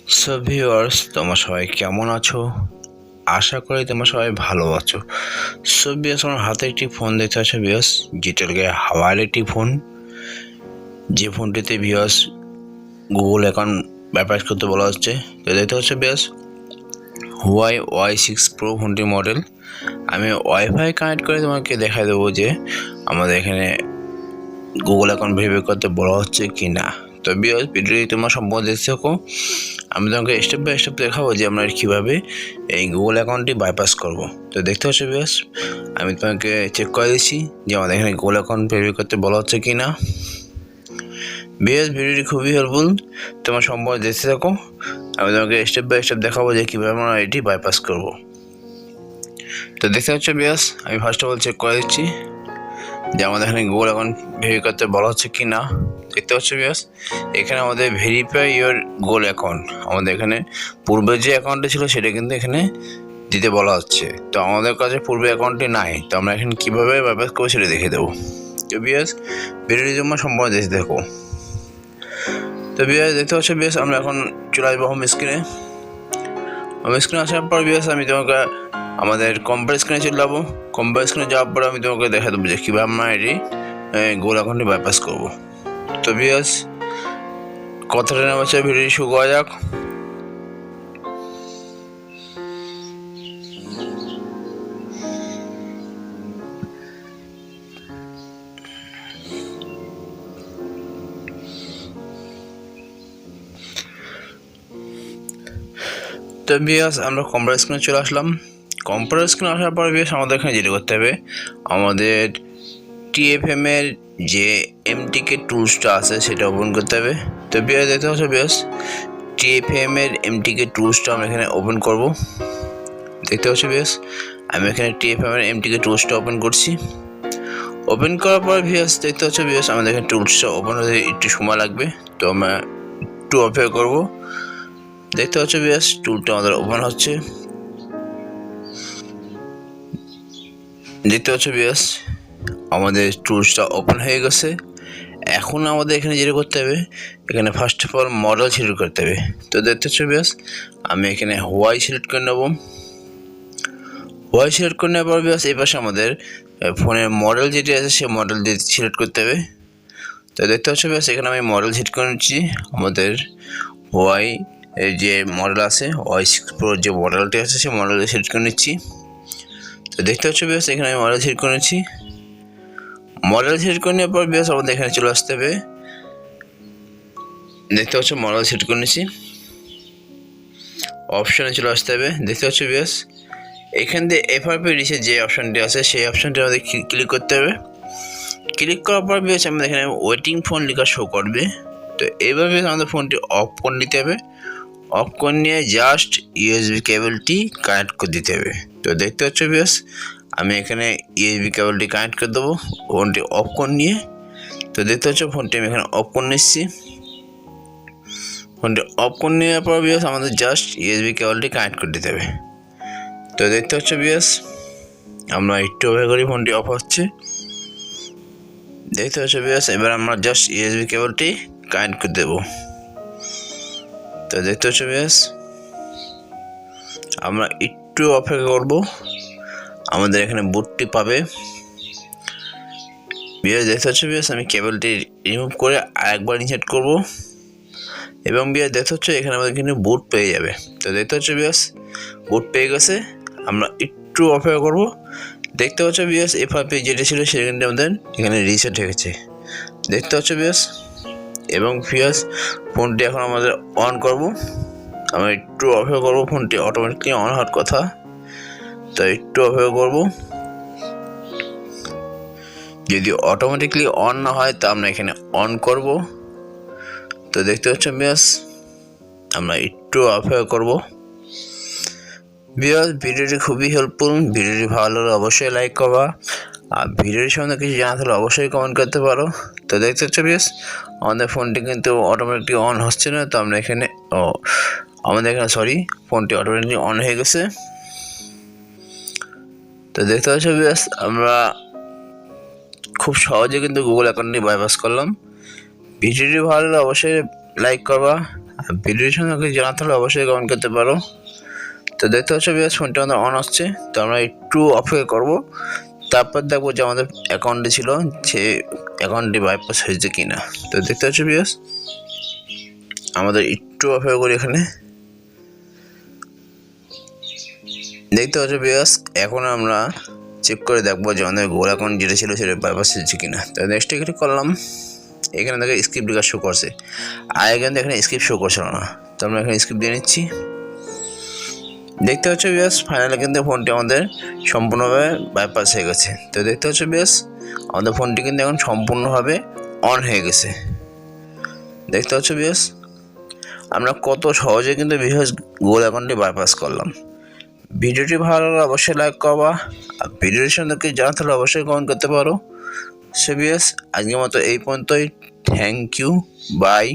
Viewers, তোমরা সবাই কেমন আছো? আশা করি তোমরা সবাই ভালো আছো। ভিউয়ার্স, আমার হাতে একটি ফোন দেখতে পাচ্ছ ভিউয়ার্স, যেটাকে হাওয়াইয়ের একটি ফোন। যে ফোনটিতে ভিউয়ার্স গুগল অ্যাকাউন্ট ব্যাপার করতে বলা হচ্ছে। তো দেখতে পাচ্ছ ভিউয়ার্স, Huawei Y6 Pro ফোনটির মডেল। আমি ওয়াইফাই কানেক্ট করে তোমাকে দেখাই দেবো যে আমাদের এখানে গুগল অ্যাকাউন্ট ভেরিফাই করতে বলা হচ্ছে কি না। তো ভিউয়ার্স, ভিডিওটি তোমরা সম্পূর্ণ দেখতে থাকো। আমি তোমাকে স্টেপ বাই স্টেপ দেখাবো যে আমরা কীভাবে এই গুগল অ্যাকাউন্টটি বাইপাস করব। তো দেখতে পাচ্ছ ভিউয়ার্স, আমি তোমাকে চেক করে দিচ্ছি যে আমাদের এখানে গুগল অ্যাকাউন্ট ভেরিফাই করতে বলা হচ্ছে কি না। ভিউয়ার্স, ভিডিওটি খুবই হেল্পফুল, তোমরা সম্পূর্ণ দেখতে থাকো। আমি তোমাকে স্টেপ বাই স্টেপ দেখাবো যে কীভাবে আমরা এটি বাইপাস করব। তো দেখতে পাচ্ছ ভিউয়ার্স, আমি ফার্স্ট অফ অল চেক করে দিচ্ছি যে আমাদের এখানে গুগল অ্যাকাউন্ট ভেরিফাই করতে বলা হচ্ছে কি না। দেখতে পাচ্ছ ভিউয়ার্স, এখানে আমাদের ভেরিফাই ইওর গুগল অ্যাকাউন্ট, আমাদের এখানে পূর্বে যে অ্যাকাউন্টটি ছিল সেটা কিন্তু এখানে দিতে বলা হচ্ছে। তো আমাদের কাছে পূর্বে অ্যাকাউন্টটি নাই, তো আমরা এখানে কীভাবে বাইপাস করবো সেটা দেখে দেবো। তো ভিউয়ার্স, ভিডিওটি তোমরা সম্পূর্ণ দেখতে দেখো। তো ভিউয়ার্স, দেখতে পাচ্ছ ভিউয়ার্স, আমরা এখন চলে আসবো হোম স্ক্রিনে। হোম স্ক্রিনে আসার পর ভিউয়ার্স, আমি তোমাকে আমাদের কম্পিউটার স্ক্রিনে চলে যাবো। কম্পিউটার স্ক্রিনে যাওয়ার পরে আমি তোমাকে দেখা দেবো যে কীভাবে আমরা এটি গুগল অ্যাকাউন্টটি বাইপাস করবো। তো ভিউয়ার্স, কথাটা না বলছে ভিডিওটি শুরু করা যাক। তো ভিউয়ার্স, আমরা কম্পিউটার স্ক্রিনে চলে আসলাম। কম্পিউটার স্ক্রিনে আসার পর ভিউয়ার্স, আমাদের এখানে যেটা করতে হবে, আমাদের TFM এর যে MTK টুলসটা আছে সেটা ওপেন করতে হবে। তো ভিউয়ার্স, দেখতে পাচ্ছ ভিউয়ার্স, TFM এর MTK টুলসটা আমরা এখানে ওপেন করব। দেখতে পাচ্ছ ভিউয়ার্স, আমি এখানে TFM এর MTK টুলসটা ওপেন করছি। ওপেন করার পর ভিউয়ার্স, দেখতে পাচ্ছ ভিউয়ার্স, আমাদের এখানে টুলসটা ওপেন হতে একটু সময় লাগবে, তো আমরা একটু অপেক্ষা করব। দেখতে পাচ্ছ ভিউয়ার্স, টুলটা আমাদের ওপেন হচ্ছে। দেখতে পাচ্ছ ভিউয়ার্স, আমাদের টুলসটা ওপেন হয়ে গেছে। এখন আমাদের এখানে যেটা করতে হবে, এখানে first of all model select করতে হবে। তো দেখতে পাচ্ছ ভিউয়ার্স, আমি এখানে Huawei সিলেক্ট করে নেব। Huawei সিলেক্ট করে নেওয়ার পর ভিউয়ার্স, এই পাশে আমাদের ফোনের মডেল যেটি আছে সেই মডেল দিয়ে সিলেক্ট করতে হবে। তো দেখতে পাচ্ছ ভিউয়ার্স, এখানে আমি মডেল সিলেক্ট করে নিচ্ছি। আমাদের Huawei এর যে মডেল আছে, Y6 Pro যে মডেলটি আছে সেই মডেলটি সিলেক্ট করে নিচ্ছি। তো দেখতে পাচ্ছ ভিউয়ার্স, এখানে আমি মডেল সিলেক্ট করে নিচ্ছি। মডেল সিলেক্ট করে নেওয়ার পর ভিউয়ার্স, আমাদের এখানে চলে আসতে হবে। দেখতে পাচ্ছ মডেল সিলেক্ট করে নিচ্ছি, অপশানে চলে আসতে হবে। দেখতে পাচ্ছ ভিউয়ার্স, এখান দিয়ে FRP রিসের যে অপশানটি আছে সেই অপশানটি আমাদের ক্লিক করতে হবে। ক্লিক করার পর ভিউয়ার্স, আমাদের এখানে ওয়েটিং ফোন লেখা শো করবে। তো এইভাবে আমাদের ফোনটি অফ করে নিতে হবে। অফ করে নিয়ে জাস্ট USB কেবলটি কানেক্ট করে দিতে হবে। তো দেখতে পাচ্ছ ভিউয়ার্স, আমি এখানে USB কেবলটি কানেক্ট করে দেবো ফোনটি অফ করে নিয়ে। তো দেখতে পাচ্ছ ফোনটি আমি এখানে অফ করে নিচ্ছি। ফোনটি অফ করে নেওয়ার পর ভিউয়ার্স, আমাদের জাস্ট USB কেবলটি কানেক্ট করে দিতে হবে। তো দেখতে পাচ্ছ ভিউয়ার্স, আমরা একটু অপেক্ষা করি, ফোনটি অফ হচ্ছে। দেখতে পাচ্ছ ভিউয়ার্স, এবার আমরা জাস্ট USB কেবলটি কানেক্ট করে দেবো। তো দেখতে পাচ্ছ ভিউয়ার্স, আমরা একটু অপেক্ষা করব, আমাদের এখানে বুটটি পাবে। ভিউয়ার্স, দেখতে পাচ্ছ ভিউয়ার্স, আমি কেবলটি রিমুভ করে আরেকবার ইনসার্ট করব এবং ভিউয়ার্স দেখতে পাচ্ছ এখানে আমাদের এখানে বুট পেয়ে যাবে। তো দেখতে পাচ্ছ ভিউয়ার্স, বুট পেয়ে গেছে। আমরা একটু অপেক্ষা করব। দেখতে পাচ্ছ ভিউয়ার্স, FRP যেটা ছিল সেখানে আমাদের এখানে রিসেট হয়ে গেছে। দেখতে পাচ্ছ ভিউয়ার্স, এবং ভিউয়ার্স ফোনটি এখন আমাদের অন করব। আমরা একটু অপেক্ষা করব, ফোনটি অটোমেটিকলি অন হওয়ার কথা, তো একটু অপেক্ষা করব। যদি অটোমেটিকলি অন না হয় তা আমরা এখানে অন করব। তো দেখতে পাচ্ছ ভিউয়ার্স, আমরা একটু অপেক্ষা করব। ভিউয়ার্স, ভিডিওটি খুবই হেল্পফুল। ভিডিওটি ভালো লাগলে অবশ্যই লাইক করবা, আর ভিডিওর সম্বন্ধে কিছু জানা থাকলে অবশ্যই কমেন্ট করতে পারো। তো দেখতে পাচ্ছ ভিউয়ার্স, আমাদের ফোনটি কিন্তু অটোমেটিকলি অন হচ্ছে না। তো আমরা এখানে ফোনটি অটোমেটিকলি অন হয়ে গেছে। তো দেখতে পাচ্ছ ভিউয়ার্স, আমরা খুব সহজে কিন্তু গুগল অ্যাকাউন্টটি বাইপাস করলাম। ভিডিওটি ভালো লাগলে অবশ্যই লাইক করবা, আর ভিডিওর সঙ্গে জানাতে হলে অবশ্যই কমেন্ট করতে পারো। তো দেখতে পাচ্ছ ভিউয়ার্স ফোনটা আমাদের অন আসছে। তো আমরা একটু অপেক্ষা করব, তারপর দেখবো যে আমাদের অ্যাকাউন্টে ছিল সে অ্যাকাউন্টটি বাইপাস হয়েছে কিনা। তো দেখতে পাচ্ছ ভিউয়ার্স আমাদের একটু অপেক্ষা করি এখানে। দেখতে পাচ্ছ ভিউয়ার্স এখন আমরা চেক করে দেখবো যে আমাদের গোল অ্যাকাউন্ট যেটা ছিল সেটা বাইপাস হয়েছে কিনা। তো নেক্সট ক্লিক করলাম, এখানে দেখে স্কিপ লেখা শো করছে, আর এখানে এখানে স্কিপ শো করছিল না। তো আমরা এখানে স্কিপ দিয়ে নিচ্ছি। দেখতে পাচ্ছ ভিউয়ার্স ফাইনালি কিন্তু ফোনটি আমাদের সম্পূর্ণভাবে বাইপাস হয়ে গেছে। তো দেখতে পাচ্ছ ভিউয়ার্স আমাদের ফোনটি কিন্তু এখন সম্পূর্ণভাবে অন হয়ে গেছে। দেখতে পাচ্ছ ভিউয়ার্স আমরা কত সহজে কিন্তু ভিউয়ার্স গোল অ্যাকাউন্টটি বাইপাস করলাম। ভিডিওটি ভালো লাগলে অবশ্যই লাইক করবা, আর ভিডিওর সঙ্গে জানাতে হলে অবশ্যই কমেন্ট করতে পারো। সো ভিউয়ার্স আজকের মতো এই পর্যন্তই। Thank you, by.